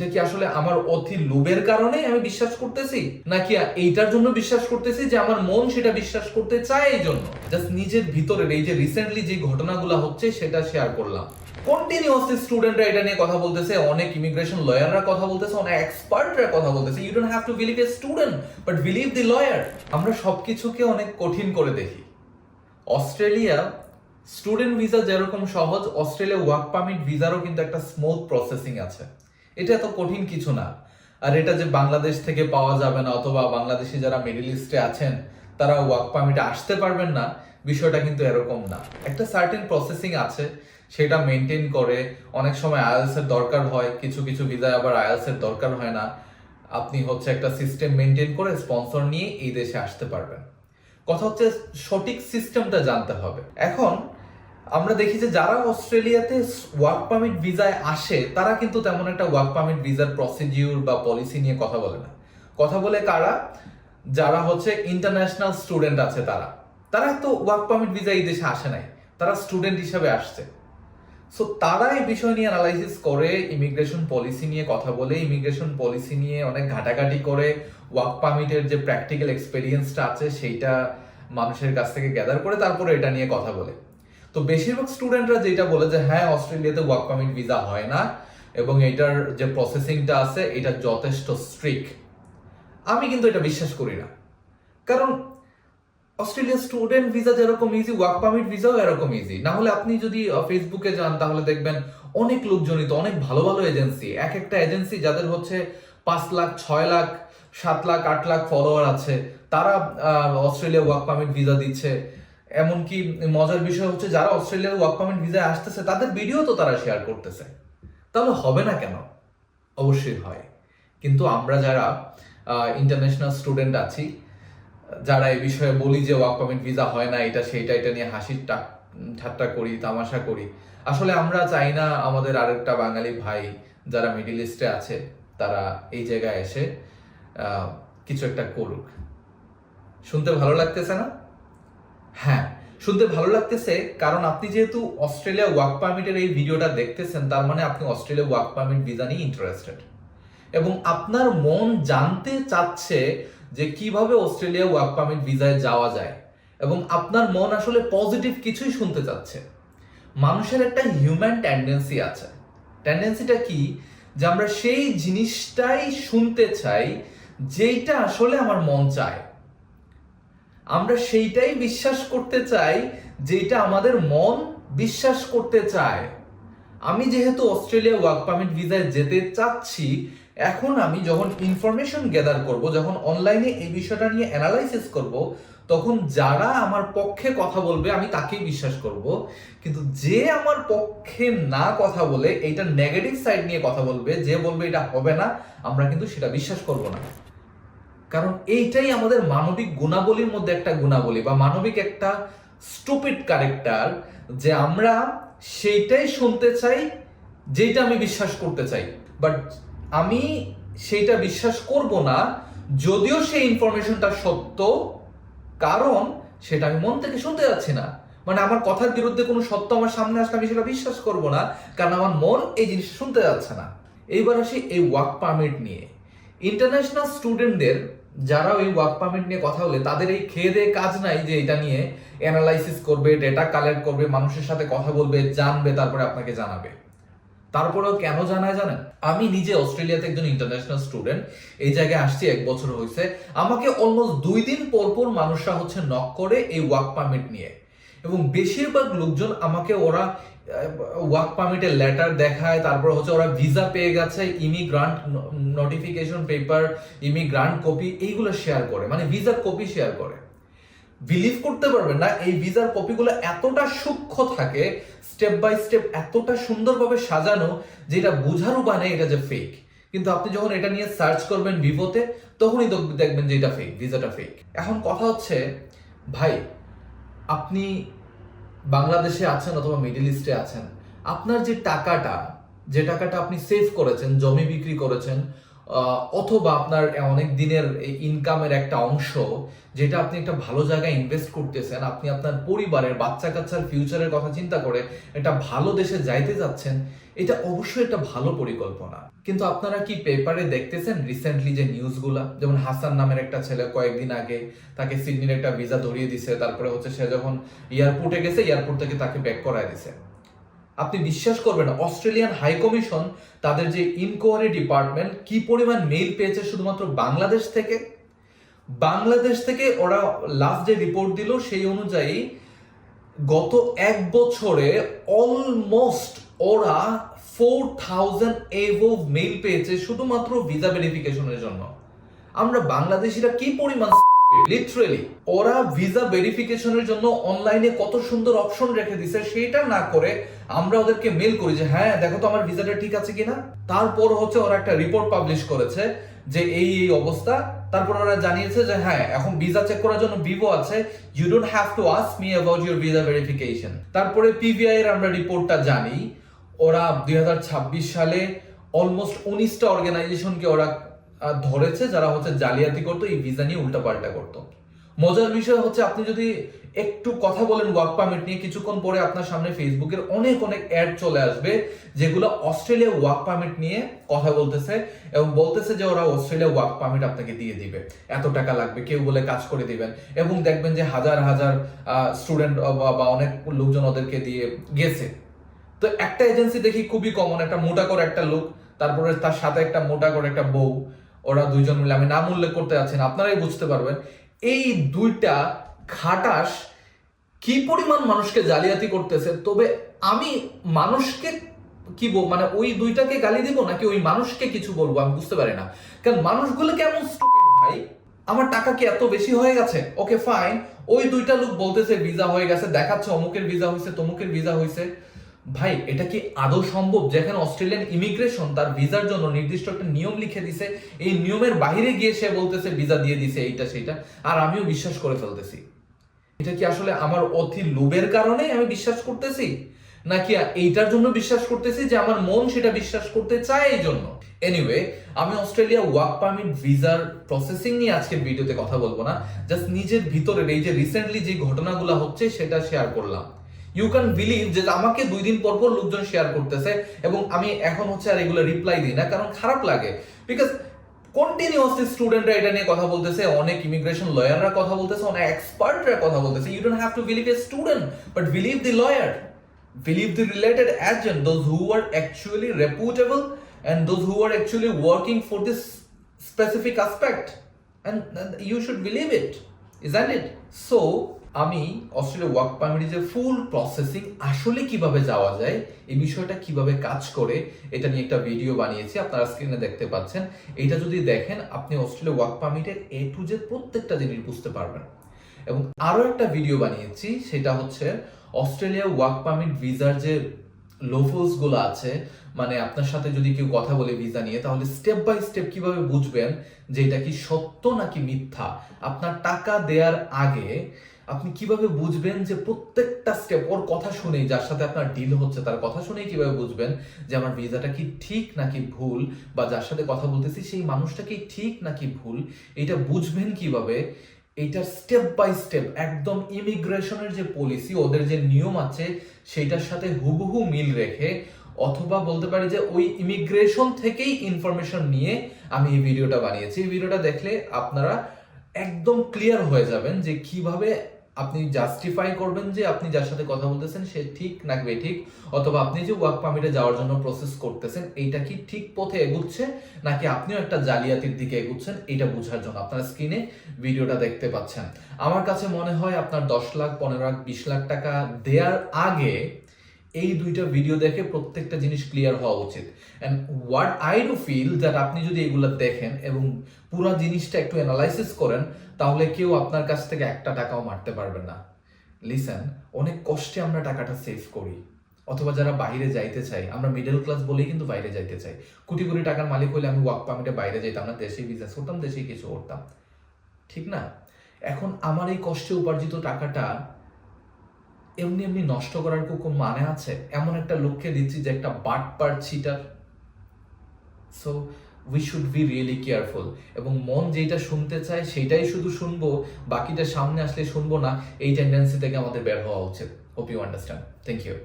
এটা কি আসলে আমার অতি লোভের কারণে আমি বিশ্বাস করতেছি, নাকি এইটার জন্য বিশ্বাস করতেছি যে আমার মন সেটা বিশ্বাস করতে চায় এই জন্য? জাস্ট নিজের ভিতরের এই যে রিসেন্টলি যে ঘটনাগুলো হচ্ছে সেটা শেয়ার করলাম। কন্টিনিউয়াসলি স্টুডেন্টরা এটা নিয়ে কথা বলতেছে, অনেক ইমিগ্রেশন লয়াররা কথা বলতেছে, অনেক এক্সপার্টরা কথা বলতেছে। You don't have to believe a student but believe the lawyer. আমরা সবকিছুকে অনেক কঠিন করে দেখি। অস্ট্রেলিয়া স্টুডেন্ট ভিসা যেরকম সহজ, অস্ট্রেলিয়া ওয়ার্ক পারমিট ভিসারও কিন্তু একটা স্মুথ প্রসেসিং আছে। এটা এত কঠিন কিছু না। আর এটা যে বাংলাদেশ থেকে পাওয়া যাবে না, অথবা বাংলাদেশি যারা মিডল ইস্টে আছেন তারা ওয়ার্ক পারমিটে আসতে পারবেন না, বিষয়টা কিন্তু এরকম না। একটা সার্টেন প্রসেসিং আছে, সেটা মেনটেন করে। অনেক সময় আইএলটিএস এর দরকার হয়, কিছু কিছু ভিসায় আবার আইএলটিএস এর দরকার হয় না। আপনি হচ্ছে একটা সিস্টেম মেনটেন করে স্পন্সর নিয়ে এই দেশে আসতে পারবেন। কথা হচ্ছে সঠিক সিস্টেমটা জানতে হবে। এখন আমরা দেখি যে যারা অস্ট্রেলিয়াতে ওয়ার্ক পারমিট ভিসায় আসে তারা কিন্তু তেমন একটা ওয়ার্ক পারমিট ভিসার প্রসিডিউর বা পলিসি নিয়ে কথা বলে না। কথা বলে কারা? যারা হচ্ছে ইন্টারন্যাশনাল স্টুডেন্ট আছে তারা। তারা তো ওয়ার্ক পারমিট ভিসা এই দেশে আসে নাই, তারা স্টুডেন্ট হিসেবে আসছে। সো তারা এই বিষয় নিয়ে অ্যানালাইসিস করে, ইমিগ্রেশন পলিসি নিয়ে কথা বলে, ইমিগ্রেশন পলিসি নিয়ে অনেক ঘাটাঘাটি করে, ওয়ার্ক পারমিটের যে প্র্যাকটিক্যাল এক্সপেরিয়েন্সটা আছে সেইটা মানুষের কাছ থেকে গ্যাদার করে তারপরে এটা নিয়ে কথা বলে। তো বেশিরভাগ স্টুডেন্টরা যেটা বলে যে হ্যাঁ, অস্ট্রেলিয়াতে ওয়ার্ক পারমিট ভিসা হয় না এবং এটার যে প্রসেসিংটা আছে এটা যথেষ্ট স্ট্রিক্ট। আমি কিন্তু এটা বিশ্বাস করি না। কারণ অস্ট্রেলিয়ার স্টুডেন্ট ভিসা যেরকম ইজি, ওয়ার্ক পারমিট ভিসাও এরকম ইজি। না হলে আপনি যদি ফেসবুকে যান তাহলে দেখবেন অনেক লোক জড়িত, অনেক ভালো ভালো এজেন্সি। এক একটা এজেন্সি যাদের হচ্ছে 5 লাখ, 6 লাখ, 7 লাখ, 8 লাখ ফলোয়ার আছে, তারা অস্ট্রেলিয়া ওয়ার্ক পারমিট ভিসা দিচ্ছে। এমনকি মজার বিষয় হচ্ছে যারা অস্ট্রেলিয়ার ওয়ার্ক পারমিট ভিসায় আসতেছে তাদের ভিডিও তো তারা শেয়ার করতেছে। তাহলে হবে না কেন? অবশ্যই হয়। কিন্তু আমরা যারা ইন্টারন্যাশনাল স্টুডেন্ট আছি, যারা এই বিষয়ে বলি যে ওয়ার্ক পারমিট ভিসা হয় না, এটা সেইটা, এটা নিয়ে হাসির ঠাট্টা করি, তামাশা করি, আসলে আমরা চাই না আমাদের আরেকটা বাঙালি ভাই যারা মিডল ইস্টে আছে তারা এই জায়গায় এসে কিছু একটা করুক। শুনতে ভালো লাগতেছে না? হ্যাঁ, শুনতে ভালো লাগতেছে, কারণ আপনি যেহেতু অস্ট্রেলিয়া ওয়ার্ক পারমিটের এই ভিডিওটা দেখতেছেন, তার মানে আপনি অস্ট্রেলিয়া ওয়ার্ক পারমিট ভিসা নিয়ে ইন্টারেস্টেড এবং আপনার মন জানতে চাচ্ছে যে কিভাবে অস্ট্রেলিয়া ওয়ার্ক পারমিট ভিসায় যাওয়া যায়, এবং আপনার মন আসলে পজিটিভ কিছুই শুনতে চাচ্ছে। মানুষের একটা হিউম্যান টেন্ডেন্সি আছে। টেন্ডেন্সিটা কি? যে আমরা সেই জিনিসটাই শুনতে চাই যেইটা আসলে আমার মন চায়। আমরা সেইটাই বিশ্বাস করতে চাই যেটা আমাদের মন বিশ্বাস করতে চায়। আমি যেহেতু অস্ট্রেলিয়া ওয়ার্ক পারমিট ভিসায় যেতে চাচ্ছি, এখন আমি যখন ইনফরমেশন গ্যাদার করব, যখন অনলাইনে এই বিষয়টা নিয়ে অ্যানালাইসিস করব, তখন যারা আমার পক্ষে কথা বলবে আমি তাকেই বিশ্বাস করব। কিন্তু যে আমার পক্ষে না কথা বলে এইটা নেগেটিভ সাইড নিয়ে কথা বলবে, যে বলবে এটা হবে না, আমরা কিন্তু সেটা বিশ্বাস করব না। কারণ এইটাই আমাদের মানবিক গুণাবলীর মধ্যে একটা গুণাবলী, বা মানবিক একটা স্টুপিড ক্যারেক্টার, যে আমরা সেইটাই শুনতে চাই যেটা আমি বিশ্বাস করতে চাই। বাট আমি সেইটা বিশ্বাস করব না যদিও সেই ইনফরমেশনটা সত্য, কারণ সেটা আমি মন থেকে শুনতে যাচ্ছি না। মানে আমার কথার বিরুদ্ধে কোনো সত্য আমার সামনে আসলে আমি সেটা বিশ্বাস করব না, কারণ আমার মন এই জিনিস শুনতে যাচ্ছে না। এইবার আসি এই ওয়ার্ক পারমিট নিয়ে। ইন্টারন্যাশনাল স্টুডেন্টদের যারা ওই ওয়ার্ক পারমিট নিয়ে কথা বলে, তাদের এই খেয়ে দেয়ে কাজ নাই যে এটা নিয়ে অ্যানালাইসিস করবে, ডেটা কালেক্ট করবে, মানুষের সাথে কথা বলবে, জানবে, তারপরে আপনাকে জানাবে। তারপরেও কেন জানায় জানেন? আমি নিজে অস্ট্রেলিয়াতে একজন ইন্টারন্যাশনাল স্টুডেন্ট, এই জায়গায় আসছি 1 বছর হয়েছে। আমাকে অলমোস্ট 2 দিন পর পর মানুষরা হচ্ছে নক করে এই ওয়ার্ক পারমিট নিয়ে, এবং বেশিরভাগ লোকজন আমাকে ওরা ওয়ার্ক পারমিটের লেটার দেখায়, তারপর হচ্ছে ওরা ভিসা পেয়ে গেছে, immigrant notification paper, immigrant copy, এইগুলো শেয়ার করে, মানে ভিসার কপি শেয়ার করে। বিলিভ করতে পারবেন না, এই ভিসার কপিগুলো এতটা সূক্ষ্ম থাকে, স্টেপ বাই স্টেপ এতটা সুন্দরভাবে সাজানো, যেটা বোঝার উপায় নেই এটা যে ফেক। কিন্তু আপনি যখন এটা নিয়ে সার্চ করবেন ভিভোতে, তখনই দেখবেন যে এটা ফেক, ভিসাটা ফেক। এখন কথা হচ্ছে, ভাই আপনি বাংলাদেশে আছেন অথবা মিডল ইস্টে আছেন, আপনার যে টাকাটা আপনি সেভ করেছেন, জমি বিক্রি করেছেন, অথবা আপনার অনেক দিনের ইনকামের একটা অংশ যেটা আপনি একটা ভালো জায়গায় ইনভেস্ট করতেছেন, আপনি আপনার পরিবারের বাচ্চা কাচ্চার ফিউচারের কথা চিন্তা করে একটা ভালো দেশে যাইতে যাচ্ছেন, এটা অবশ্যই একটা ভালো পরিকল্পনা। কিন্তু আপনারা কি পেপারে দেখতেছেন রিসেন্টলি যে নিউজগুলা, যেমন হাসান নামের একটা ছেলে কয়েকদিন আগে তাকে সিডনির একটা ভিসা ধরিয়ে দিছে, তারপরে হচ্ছে সে যখন এয়ারপোর্টে গেছে এয়ারপোর্ট থেকে তাকে ব্যাক করায় দিছে। আপনি বিশ্বাস করবেন অস্ট্রেলিয়ান হাই কমিশন তাদের যে ইনকোয়ারি ডিপার্টমেন্ট কি পরিমাণ মেইল পেয়েছে শুধুমাত্র বাংলাদেশ থেকে ওরা লাস্ট যে রিপোর্ট দিল সেই অনুযায়ী গত এক বছরে অলমোস্ট ওরা 4000 এভোভ মেইল পেয়েছে শুধুমাত্র ভিসা ভেরিফিকেশনের জন্য। আমরা বাংলাদেশিরা কি পরিমাণ লিটারেলি ওরা ভিসা ভেরিফিকেশনের জন্য অনলাইনে কত সুন্দর অপশন রেখে দিছে, সেটা না করে আমরা ওদেরকে মেল করি যে হ্যাঁ দেখো তো আমার ভিসাটা ঠিক আছে কিনা। তারপর হচ্ছে ওরা একটা রিপোর্ট পাবলিশ করেছে যে এই অবস্থা। তারপর ওরা জানিয়েছে যে হ্যাঁ এখন ভিসা চেক করার জন্য ভিভো আছে, you don't have to ask me about your visa verification. তারপরে পিভিআই এর আমরা রিপোর্টটা জানি, ওরা 2026 সালে অলমোস্ট 19টা অর্গানাইজেশনকে ওরা ধরেছে যারা হচ্ছে জালিয়াতি করতো, এই ভিসা নিয়ে উল্টাপাল্টা করতো। মজার বিষয় হচ্ছে আপনি যদি একটু কথা বলেন ওয়ার্ক পারমিট নিয়ে, কিছুক্ষণ পরে আপনার সামনে ফেসবুকের অনেক অ্যাড চলে আসবে যেগুলো অস্ট্রেলিয়া ওয়ার্ক পারমিট নিয়ে কথা বলতেছে এবং বলতেছে যে ওরা অস্ট্রেলিয়া ওয়ার্ক পারমিট আপনাকে দিয়ে দিবে, এত টাকা লাগবে, কেউ বলে কাজ করে দিবেন। এবং দেখবেন যে হাজার হাজার স্টুডেন্ট বা অনেক লোকজন ওদেরকে দিয়ে গেছে। তো একটা এজেন্সি দেখি খুবই কমন, একটা মোটা করে একটা লোক, তারপরে তার সাথে একটা মোটা করে একটা বউ, ওরা দুইজন মিলে, আমি নাম উল্লেখ করতে যাচ্ছি না, আপনারাই বুঝতে পারবেন এই দুইটা খাটাস কি পরিমাণ মানুষকে জালিয়াতি করতেছে। তবে আমি মানুষকে কি মানে ওই দুইটাকে গালি দিব নাকি ওই মানুষকে কিছু বলবো আমি বুঝতে পারি না, কারণ মানুষগুলো কেমন স্টুপিড ভাই। আমার টাকা কি এত বেশি হয়ে গেছে? ওকে ফাইন, ওই দুইটা লোক বলতেছে ভিসা হয়ে গেছে, দেখাচ্ছে অমুকের ভিসা হয়েছে, তমুকের ভিসা হয়েছে। ভাই এটা কি আদৌ সম্ভব যেখানে অস্ট্রেলিয়ান ইমিগ্রেশন তার ভিসার জন্য নির্দিষ্ট একটা নিয়ম লিখে দিছে, এই নিয়মের বাইরে গিয়ে সে বলতেছে ভিসা দিয়ে দিছে এইটা সেইটা, আর আমিও বিশ্বাস করে ফেলতেছি? এটা কি আসলে আমার অতি লোভের কারণে আমি বিশ্বাস করতেছি, নাকি এইটার জন্য বিশ্বাস করতেছি যে আমার মন সেটা বিশ্বাস করতে চায় এই জন্য? এনিওয়ে, আমি অস্ট্রেলিয়া ওয়ার্ক পারমিট ভিসার প্রসেসিং নিয়ে আজকের ভিডিওতে কথা বলবো না, জাস্ট নিজের ভিতরের এই যে রিসেন্টলি যে ঘটনাগুলো হচ্ছে সেটা শেয়ার করলাম। ইউ ক্যান বিলিভ যে আমাকে 2 দিন পর পর লোকজন শেয়ার করতেছে এবং আমি এখন হচ্ছে আর এগুলো রিপ্লাই দিই না, কারণ খারাপ লাগে। বিকজ কন্টিনিউয়াসলি স্টুডেন্টরা এটা নিয়ে কথা বলতেছে, অনেক ইমিগ্রেশন লয়াররা কথা বলতেছে, অনেক এক্সপার্টরা কথা বলতেছে। You don't have to believe a student, but believe the lawyer, believe the related agent, those who are actually reputable and those who are actually working for this specific aspect, and you should believe it, isn't it? So আমি Australia work পারমিটের যে ফুল processing আসলে কিভাবে যাওয়া যায়, এই বিষয়টা কিভাবে কাজ করে, এটা নিয়ে একটা ভিডিও বানিয়েছি, আপনারা স্ক্রিনে দেখতে পাচ্ছেন। এইটা যদি দেখেন আপনি অস্ট্রেলিয়া ওয়ার্ক পারমিটের A to Z প্রত্যেকটা জিনিস বুঝতে পারবেন। এবং আরো একটা ভিডিও বানিয়েছি, সেটা হচ্ছে অস্ট্রেলিয়া ওয়ার্ক পারমিট ভিসার যে লোফলস গুলো আছে, মানে আপনার সাথে যদি কেউ কথা বলে ভিসা নিয়ে, তাহলে স্টেপ বাই স্টেপ কিভাবে বুঝবেন যে এটা কি সত্য নাকি মিথ্যা। আপনার টাকা দেওয়ার আগে আপনি কিভাবে বুঝবেন যে প্রত্যেকটা স্টেপ ওর কথা শুনেই, যার সাথে আপনার ডিল হচ্ছে তার কথা শুনেই কিভাবে বুঝবেন যে আমার ভিসাটা কি ঠিক নাকি ভুল, বা যার সাথে কথা বলতেছি সেই মানুষটা কি ঠিক নাকি ভুল, এটা বুঝবেন কিভাবে। এটা স্টেপ বাই স্টেপ একদম ইমিগ্রেশনের যে পলিসি, ওদের যে নিয়ম আছে সেইটার সাথে হুবহু মিল রেখে, অথবা বলতে পারি যে ওই ইমিগ্রেশন থেকেই ইনফরমেশন নিয়ে আমি এই ভিডিওটা বানিয়েছি। এই ভিডিওটা দেখলে আপনারা একদম ক্লিয়ার হয়ে যাবেন যে কিভাবে আপনি জাস্টিফাই করবেন যে আপনি যার সাথে কথা বলতেছেন সে ঠিক নাকি বেঠিক, অথবা আপনি যে ওয়ার্ক পারমিটে যাওয়ার জন্য প্রসেস করতেছেন এইটা কি ঠিক পথে এগুচ্ছে নাকি আপনিও একটা জালিয়াতির দিকে এগুচ্ছেন, এটা বোঝার জন্য আপনারা স্ক্রিনে ভিডিওটা দেখতে পাচ্ছেন। আমার কাছে মনে হয় আপনার 10 লাখ 15 লাখ 20 লাখ টাকা দেওয়ার আগে এই দুইটা ভিডিও দেখে প্রত্যেকটা জিনিস ক্লিয়ার হওয়া উচিত। And what I do feel that আপনি যদি এগুলো দেখেন এবং পুরো জিনিসটা একটু অ্যানালাইসিস করেন, তাহলে কেউ আপনার কাছ থেকে একটা টাকাও মারতে পারবেন না। লিসেন, অনেক কষ্টে আমরা টাকাটা সেভ করি, অথবা যারা বাইরে যাইতে চাই, আমরা মিডল ক্লাস বলেই কিন্তু বাইরে যাইতে চাই। কোটি কোটি টাকার মালিক হলে আমি ওয়ার্ক পারমিটে বাইরে যাইতাম না, দেশে বিজনেস করতাম, দেশে কিছু করতাম, ঠিক না? এখন আমার এই কষ্টে উপার্জিত টাকাটা এমনি এমনি নষ্ট করার কোন মানে আছে? এমন একটা লক্ষ্যে দিচ্ছি যে একটা বাটপার cheater. So we should be really careful. এবং মন যেটা শুনতে চায় সেটাই শুধু শুনবো, বাকিটা সামনে আসলে শুনবো না, এই টেন্ডেন্সি থেকে আমাদের বের হওয়া উচিত। Hope you understand. Thank you.